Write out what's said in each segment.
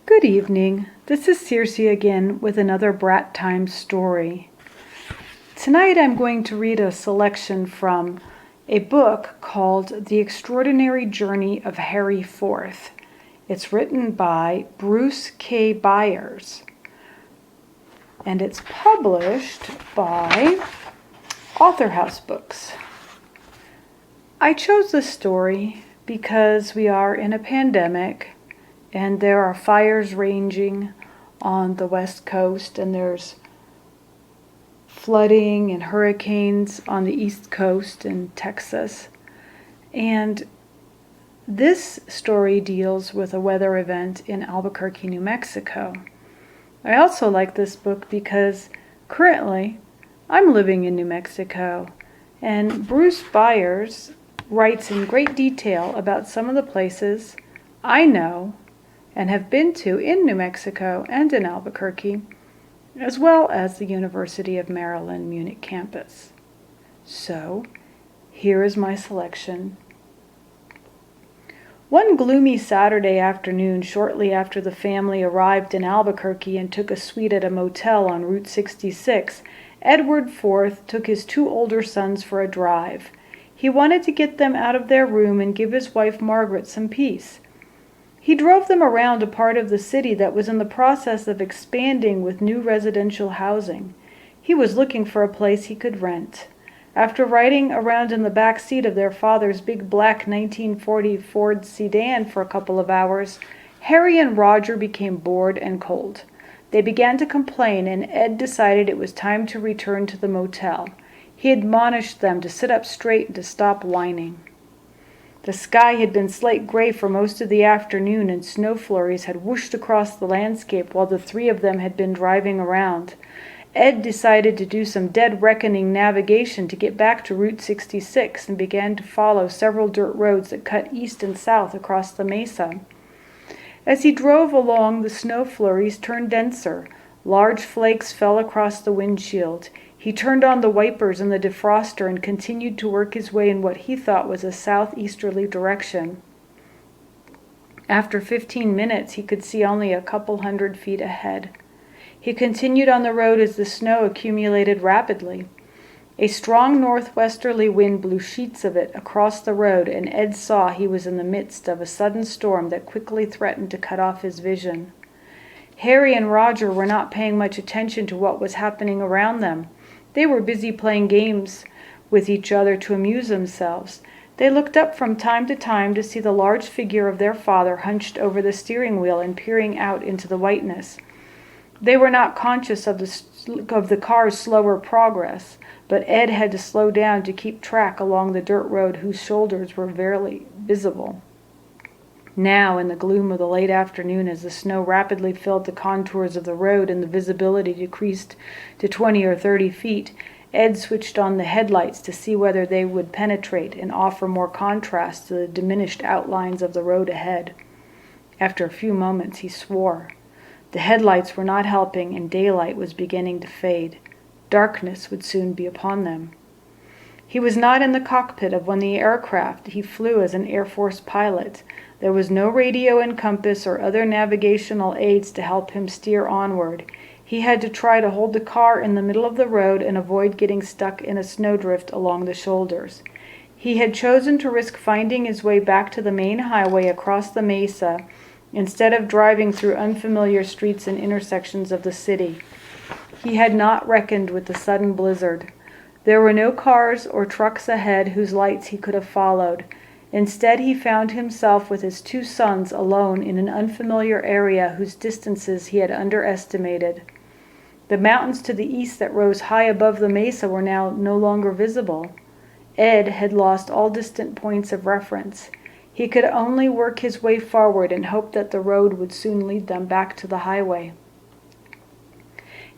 Good evening. This is Circe again with another Brat Time story. Tonight I'm going to read a selection from a book called The Extraordinary Journey of Harry Forth. It's written by Bruce K. Byers, and it's published by Author House Books. I chose this story because we are in a pandemic and there are fires raging on the West Coast, and there's flooding and hurricanes on the East Coast in Texas. And this story deals with a weather event in Albuquerque, New Mexico. I also like this book because currently I'm living in New Mexico, and Bruce Byers writes in great detail about some of the places I know and have been to in New Mexico and in Albuquerque, as well as the University of Maryland Munich campus. So, here is my selection. One gloomy Saturday afternoon, shortly after the family arrived in Albuquerque and took a suite at a motel on Route 66, Edward Forth took his two older sons for a drive. He wanted to get them out of their room and give his wife Margaret some peace. He drove them around a part of the city that was in the process of expanding with new residential housing. He was looking for a place he could rent. After riding around in the back seat of their father's big black 1940 Ford sedan for a couple of hours, Harry and Roger became bored and cold. They began to complain, and Ed decided it was time to return to the motel. He admonished them to sit up straight and to stop whining. The sky had been slate gray for most of the afternoon, and snow flurries had whooshed across the landscape while the three of them had been driving around. Ed decided to do some dead reckoning navigation to get back to Route 66 and began to follow several dirt roads that cut east and south across the mesa. As he drove along, the snow flurries turned denser. Large flakes fell across the windshield. He turned on the wipers and the defroster and continued to work his way in what he thought was a southeasterly direction. After 15 minutes, he could see only a couple hundred feet ahead. He continued on the road as the snow accumulated rapidly. A strong northwesterly wind blew sheets of it across the road, and Ed saw he was in the midst of a sudden storm that quickly threatened to cut off his vision. Harry and Roger were not paying much attention to what was happening around them. They were busy playing games with each other to amuse themselves. They looked up from time to time to see the large figure of their father hunched over the steering wheel and peering out into the whiteness. They were not conscious of the car's slower progress, but Ed had to slow down to keep track along the dirt road whose shoulders were barely visible. Now, in the gloom of the late afternoon, as the snow rapidly filled the contours of the road and the visibility decreased to 20 or 30 feet, Ed switched on the headlights to see whether they would penetrate and offer more contrast to the diminished outlines of the road ahead. After a few moments, he swore. The headlights were not helping, and daylight was beginning to fade. Darkness would soon be upon them. He was not in the cockpit of one of the aircraft. He flew as an Air Force pilot. There was no radio and compass or other navigational aids to help him steer onward. He had to try to hold the car in the middle of the road and avoid getting stuck in a snowdrift along the shoulders. He had chosen to risk finding his way back to the main highway across the mesa instead of driving through unfamiliar streets and intersections of the city. He had not reckoned with the sudden blizzard. There were no cars or trucks ahead whose lights he could have followed. Instead, he found himself with his two sons alone in an unfamiliar area whose distances he had underestimated. The mountains to the east that rose high above the mesa were now no longer visible. Ed had lost all distant points of reference. He could only work his way forward and hope that the road would soon lead them back to the highway.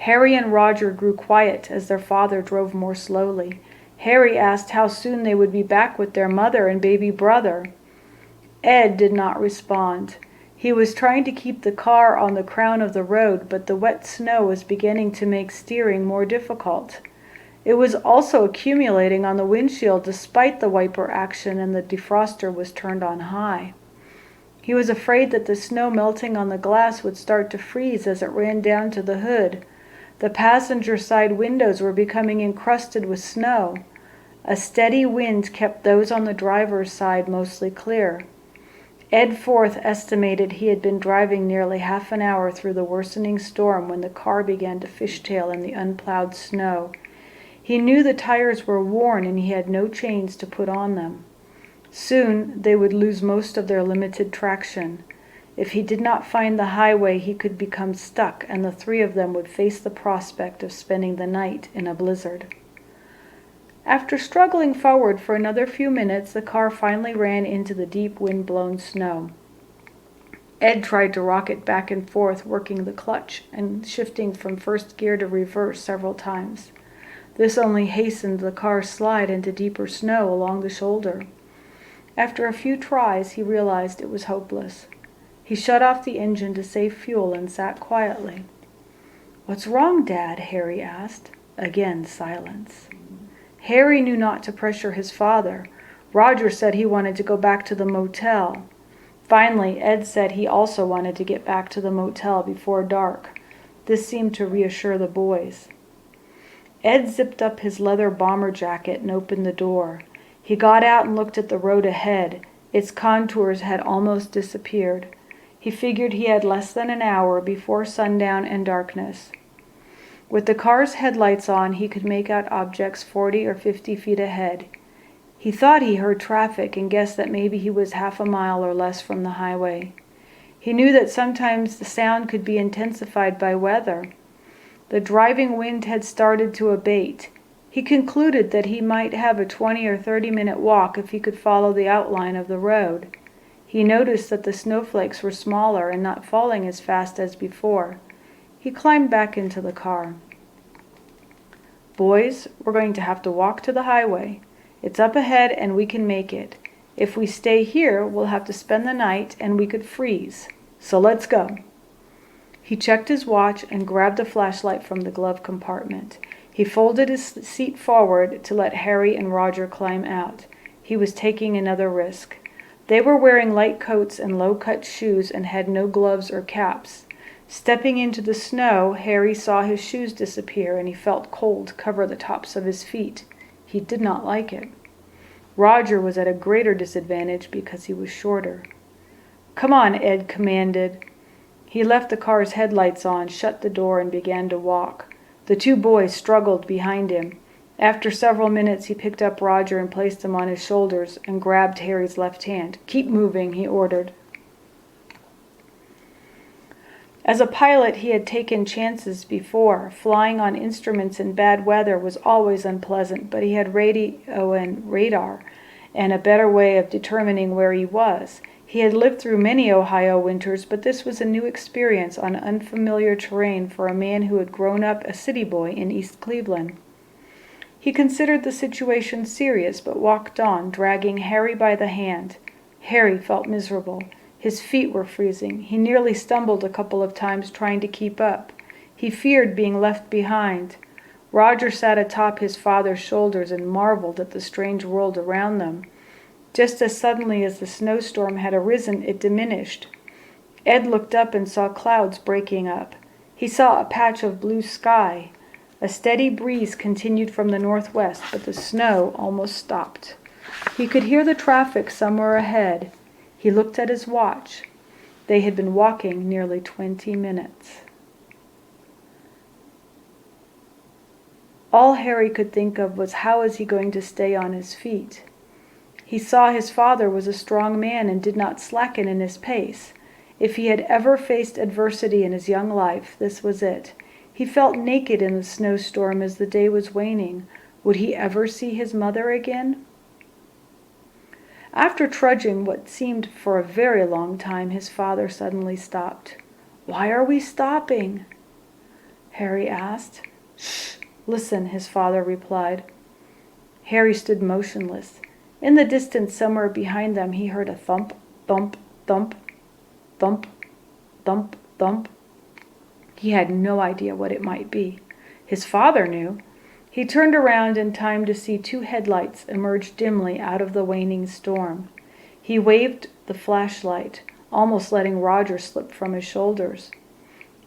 Harry and Roger grew quiet as their father drove more slowly. Harry asked how soon they would be back with their mother and baby brother. Ed did not respond. He was trying to keep the car on the crown of the road, but the wet snow was beginning to make steering more difficult. It was also accumulating on the windshield despite the wiper action, and the defroster was turned on high. He was afraid that the snow melting on the glass would start to freeze as it ran down to the hood. The passenger side windows were becoming encrusted with snow. A steady wind kept those on the driver's side mostly clear. Ed Forth estimated he had been driving nearly half an hour through the worsening storm when the car began to fishtail in the unplowed snow. He knew the tires were worn and he had no chains to put on them. Soon they would lose most of their limited traction. If he did not find the highway, he could become stuck, and the three of them would face the prospect of spending the night in a blizzard. After struggling forward for another few minutes, the car finally ran into the deep wind-blown snow. Ed tried to rock it back and forth, working the clutch and shifting from first gear to reverse several times. This only hastened the car's slide into deeper snow along the shoulder. After a few tries, he realized it was hopeless. He shut off the engine to save fuel and sat quietly. "What's wrong, Dad?" Harry asked. Again, silence. Harry knew not to pressure his father. Roger said he wanted to go back to the motel. Finally, Ed said he also wanted to get back to the motel before dark. This seemed to reassure the boys. Ed zipped up his leather bomber jacket and opened the door. He got out and looked at the road ahead. Its contours had almost disappeared. He figured he had less than an hour before sundown and darkness. With the car's headlights on, he could make out objects 40 or 50 feet ahead. He thought he heard traffic and guessed that maybe he was half a mile or less from the highway. He knew that sometimes the sound could be intensified by weather. The driving wind had started to abate. He concluded that he might have a 20 or 30-minute walk if he could follow the outline of the road. He noticed that the snowflakes were smaller and not falling as fast as before. He climbed back into the car. "Boys, we're going to have to walk to the highway. It's up ahead and we can make it. If we stay here, we'll have to spend the night and we could freeze. So let's go." He checked his watch and grabbed a flashlight from the glove compartment. He folded his seat forward to let Harry and Roger climb out. He was taking another risk. They were wearing light coats and low-cut shoes and had no gloves or caps. Stepping into the snow, Harry saw his shoes disappear and he felt cold cover the tops of his feet. He did not like it. Roger was at a greater disadvantage because he was shorter. "Come on," Ed commanded. He left the car's headlights on, shut the door, and began to walk. The two boys struggled behind him. After several minutes, he picked up Roger and placed him on his shoulders and grabbed Harry's left hand. "Keep moving," he ordered. As a pilot, he had taken chances before. Flying on instruments in bad weather was always unpleasant, but he had radio and radar and a better way of determining where he was. He had lived through many Ohio winters, but this was a new experience on unfamiliar terrain for a man who had grown up a city boy in East Cleveland. He considered the situation serious, but walked on, dragging Harry by the hand. Harry felt miserable. His feet were freezing. He nearly stumbled a couple of times trying to keep up. He feared being left behind. Roger sat atop his father's shoulders and marveled at the strange world around them. Just as suddenly as the snowstorm had arisen, it diminished. Ed looked up and saw clouds breaking up. He saw a patch of blue sky. A steady breeze continued from the northwest, but the snow almost stopped. He could hear the traffic somewhere ahead. He looked at his watch. They had been walking nearly 20 minutes. All Harry could think of was how is he going to stay on his feet. He saw his father was a strong man and did not slacken in his pace. If he had ever faced adversity in his young life, this was it. He felt naked in the snowstorm as the day was waning. Would he ever see his mother again? After trudging what seemed for a very long time, his father suddenly stopped. "Why are we stopping?" Harry asked. "Shh, listen," his father replied. Harry stood motionless. In the distance somewhere behind them, he heard a thump, thump, thump, thump, thump, thump. He had no idea what it might be. His father knew. He turned around in time to see two headlights emerge dimly out of the waning storm. He waved the flashlight. almost letting Roger slip from his shoulders.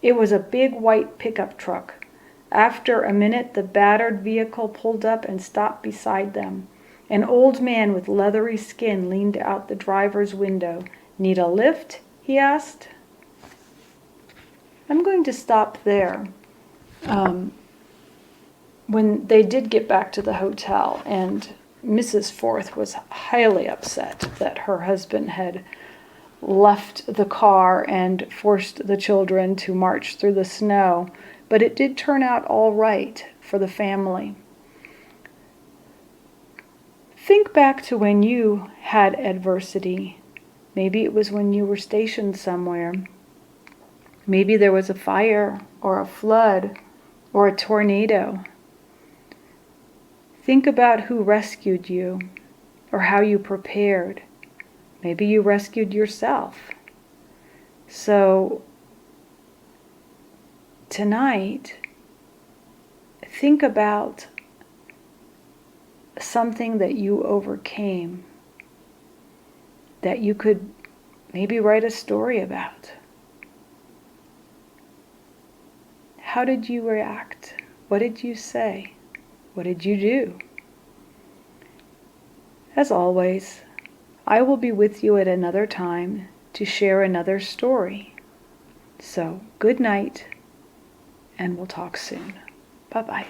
It was a big white pickup truck. After a minute, the battered vehicle pulled up and stopped beside them. An old man with leathery skin leaned out the driver's window. "Need a lift?" he asked. I'm going to stop there. When they did get back to the hotel, and Mrs. Forth was highly upset that her husband had left the car and forced the children to march through the snow, but it did turn out all right for the family. Think back to when you had adversity. Maybe it was when you were stationed somewhere. Maybe there was a fire or a flood or a tornado. Think about who rescued you or how you prepared. Maybe you rescued yourself. So tonight, think about something that you overcame, that you could maybe write a story about. How did you react? What did you say? What did you do? As always, I will be with you at another time to share another story. So, good night, and we'll talk soon. Bye-bye.